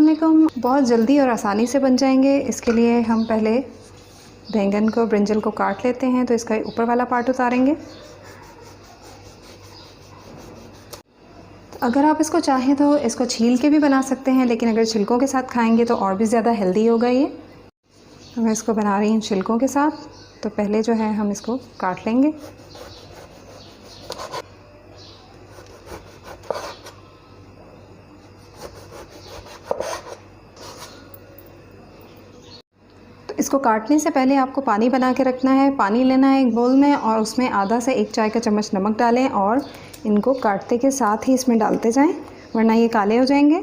अस्सलामुअलैकुम। बहुत जल्दी और आसानी से बन जाएंगे। इसके लिए हम पहले बैंगन को, ब्रिंजल को काट लेते हैं। तो इसका ऊपर वाला पार्ट उतारेंगे। अगर आप इसको चाहें तो इसको छील के भी बना सकते हैं, लेकिन अगर छिलकों के साथ खाएंगे तो और भी ज़्यादा हेल्दी होगा ये। तो मैं इसको बना रही हूँ छिलकों के साथ। तो पहले जो है हम इसको काट लेंगे। इसको काटने से पहले आपको पानी बना के रखना है। पानी लेना है एक बोल में और उसमें आधा से 1 चाय का चम्मच नमक डालें और इनको काटते के साथ ही इसमें डालते जाएं, वरना ये काले हो जाएंगे।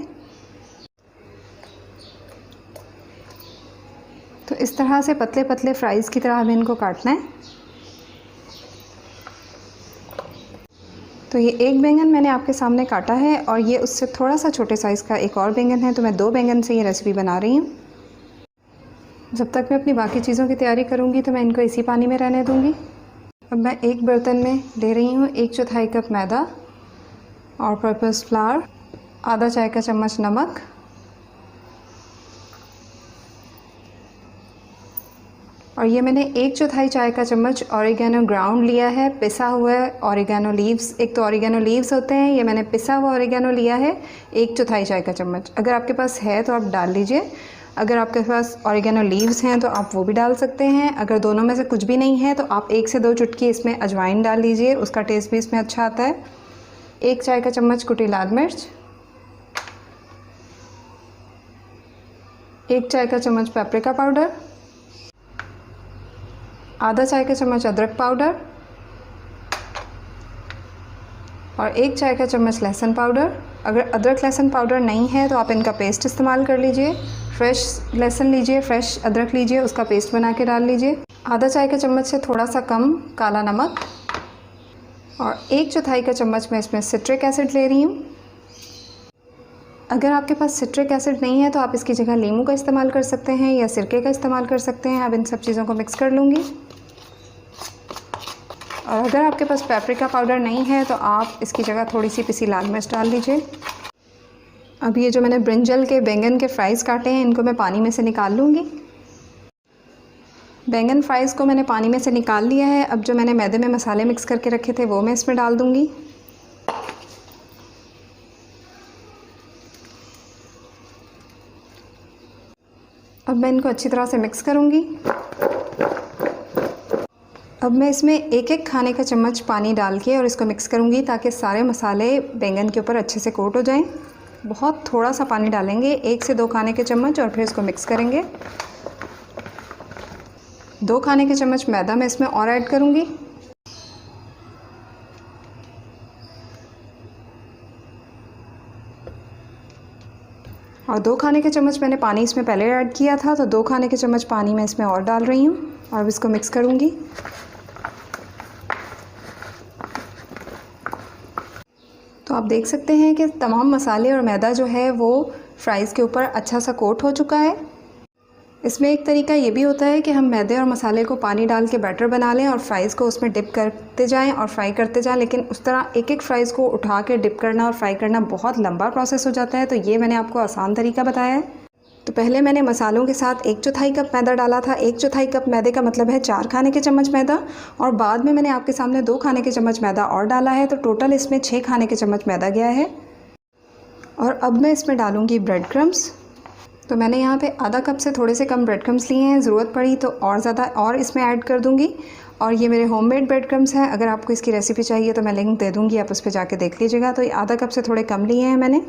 तो इस तरह से पतले पतले फ्राइज़ की तरह हमें इनको काटना है। तो ये एक बैंगन मैंने आपके सामने काटा है और ये उससे थोड़ा सा छोटे साइज़ का एक और बैंगन है। तो मैं 2 बैंगन से ये रेसिपी बना रही हूँ। जब तक मैं अपनी बाकी चीज़ों की तैयारी करूँगी तो मैं इनको इसी पानी में रहने दूँगी। अब मैं एक बर्तन में ले रही हूँ 1/4 कप मैदा और पर्पस फ्लावर, आधा चाय का चम्मच नमक और ये मैंने 1/4 चाय का चम्मच ऑरिगेनो ग्राउंड लिया है, पिसा हुआ ऑरिगेनो लीव्स। एक तो ऑरिगेनो लीव्स होते हैं, ये मैंने पिसा हुआ ऑरिगेनो लिया है 1/4 चाय का चम्मच। अगर आपके पास है तो आप डाल लीजिए। अगर आपके पास ऑरिगेनो लीव्स हैं तो आप वो भी डाल सकते हैं। अगर दोनों में से कुछ भी नहीं है तो आप 1 से 2 चुटकी इसमें अजवाइन डाल लीजिए, उसका टेस्ट भी इसमें अच्छा आता है। 1 चाय का चम्मच कुटी लाल मिर्च, 1 चाय का चम्मच पेपरिका पाउडर, आधा चाय का चम्मच अदरक पाउडर और 1 चाय का चम्मच लहसुन पाउडर। अगर अदरक लहसुन पाउडर नहीं है तो आप इनका पेस्ट इस्तेमाल कर लीजिए। फ्रेश लहसुन लीजिए, फ्रेश अदरक लीजिए, उसका पेस्ट बना के डाल लीजिए। आधा चाय का चम्मच से थोड़ा सा कम काला नमक और 1/4 का चम्मच मैं इसमें सिट्रिक एसिड ले रही हूँ। अगर आपके पास सिट्रिक एसिड नहीं है तो आप इसकी जगह नींबू का इस्तेमाल कर सकते हैं या सिरके का इस्तेमाल कर सकते हैं। अब इन सब चीज़ों को मिक्स कर लूँगी। और अगर आपके पास पेपरिका पाउडर नहीं है तो आप इसकी जगह थोड़ी सी पिसी लाल मिर्च डाल लीजिए। अब ये जो मैंने ब्रिंजल के बैंगन के फ्राइज़ काटे हैं इनको मैं पानी में से निकाल लूँगी। बैंगन फ्राइज़ को मैंने पानी में से निकाल लिया है। अब जो मैंने मैदे में मसाले मिक्स करके रखे थे वो मैं इसमें डाल दूँगी। अब मैं इनको अच्छी तरह से मिक्स करूँगी। अब मैं इसमें 1-1 खाने का चम्मच पानी डाल के और इसको मिक्स करूँगी ताकि सारे मसाले बैंगन के ऊपर अच्छे से कोट हो जाएं। बहुत थोड़ा सा पानी डालेंगे, 1 से 2 खाने के चम्मच, और फिर इसको मिक्स करेंगे। 2 खाने के चम्मच मैदा मैं इसमें और ऐड करूँगी। और 2 खाने के चम्मच मैंने पानी इसमें पहले ऐड किया था, तो 2 खाने के चम्मच पानी मैं इसमें और डाल रही हूँ और अब इसको मिक्स करूँगी। तो आप देख सकते हैं कि तमाम मसाले और मैदा जो है वो फ्राइज़ के ऊपर अच्छा सा कोट हो चुका है। इसमें एक तरीका ये भी होता है कि हम मैदे और मसाले को पानी डाल के बैटर बना लें और फ्राइज़ को उसमें डिप करते जाएं और फ्राई करते जाएं, लेकिन उस तरह एक फ्राइज़ को उठा के डिप करना और फ्राई करना बहुत लंबा प्रोसेस हो जाता है। तो ये मैंने आपको आसान तरीका बताया है। तो पहले मैंने मसालों के साथ 1/4 कप मैदा डाला था। 1/4 कप मैदे का मतलब है 4 खाने के चम्मच मैदा, और बाद में मैंने आपके सामने 2 खाने के चम्मच मैदा और डाला है। तो टोटल इसमें 6 खाने के चम्मच मैदा गया है। और अब मैं इसमें डालूँगी ब्रेड क्रम्स। तो मैंने यहाँ पे आधा कप से थोड़े से कम ब्रेड क्रम्स लिए हैं। ज़रूरत पड़ी तो और ज़्यादा और इसमें ऐड कर दूँगी। और ये मेरे होममेड ब्रेड क्रम्स हैं। अगर आपको इसकी रेसिपी चाहिए तो मैं लिंक दे दूँगी, आप उस पर जाके देख लीजिएगा। तो ये आधा कप से थोड़े कम लिए हैं मैंने।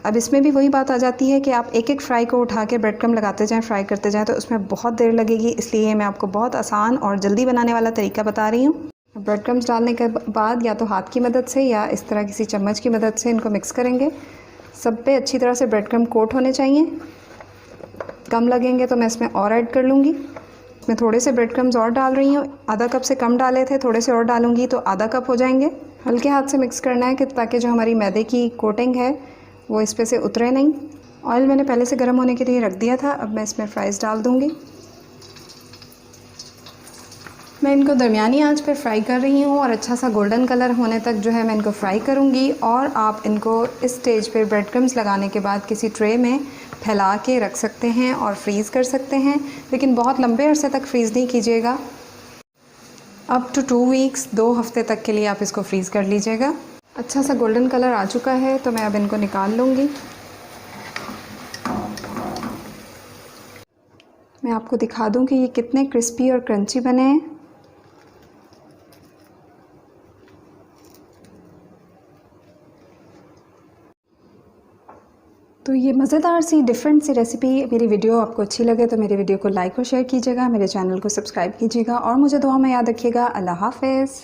अब इसमें भी वही बात आ जाती है कि आप 1-1 फ्राई को उठा के ब्रेड क्रम्ब लगाते जाएं, फ्राई करते जाएं, तो उसमें बहुत देर लगेगी। इसलिए मैं आपको बहुत आसान और जल्दी बनाने वाला तरीका बता रही हूँ। ब्रेड क्रम्ब्स डालने के बाद या तो हाथ की मदद से या इस तरह किसी चम्मच की मदद से इनको मिक्स करेंगे। सब पे अच्छी तरह से ब्रेड क्रम्ब कोट होने चाहिए। कम लगेंगे तो मैं इसमें और ऐड कर लूँगी। मैं थोड़े से ब्रेड क्रम्ब्स और डाल रही हूँ। आधा कप से कम डाले थे, थोड़े से और डालूँगी तो आधा कप हो जाएंगे। हल्के हाथ से मिक्स करना है कि ताकि जो हमारी मैदे की कोटिंग है वो इस पे से उतरे नहीं। ऑयल मैंने पहले से गर्म होने के लिए रख दिया था। अब मैं इसमें फ्राइज़ डाल दूँगी। मैं इनको दरमियानी आंच पे फ्राई कर रही हूँ और अच्छा सा गोल्डन कलर होने तक जो है मैं इनको फ्राई करूँगी। और आप इनको इस स्टेज पे ब्रेड क्रम्स लगाने के बाद किसी ट्रे में फैला के रख सकते हैं और फ्रीज़ कर सकते हैं, लेकिन बहुत लंबे अरसे तक फ्रीज़ नहीं कीजिएगा। अप टू 2 वीक्स, 2 हफ़्ते तक के लिए आप इसको फ्रीज़ कर लीजिएगा। अच्छा सा गोल्डन कलर आ चुका है तो मैं अब इनको निकाल लूँगी। मैं आपको दिखा दूँ कि ये कितने क्रिस्पी और क्रंची बने हैं। तो ये मज़ेदार सी डिफरेंट सी रेसिपी, मेरी वीडियो आपको अच्छी लगे तो मेरे वीडियो को लाइक और शेयर कीजिएगा, मेरे चैनल को सब्सक्राइब कीजिएगा और मुझे दुआ में याद रखिएगा। अल्लाह हाफ़िज़।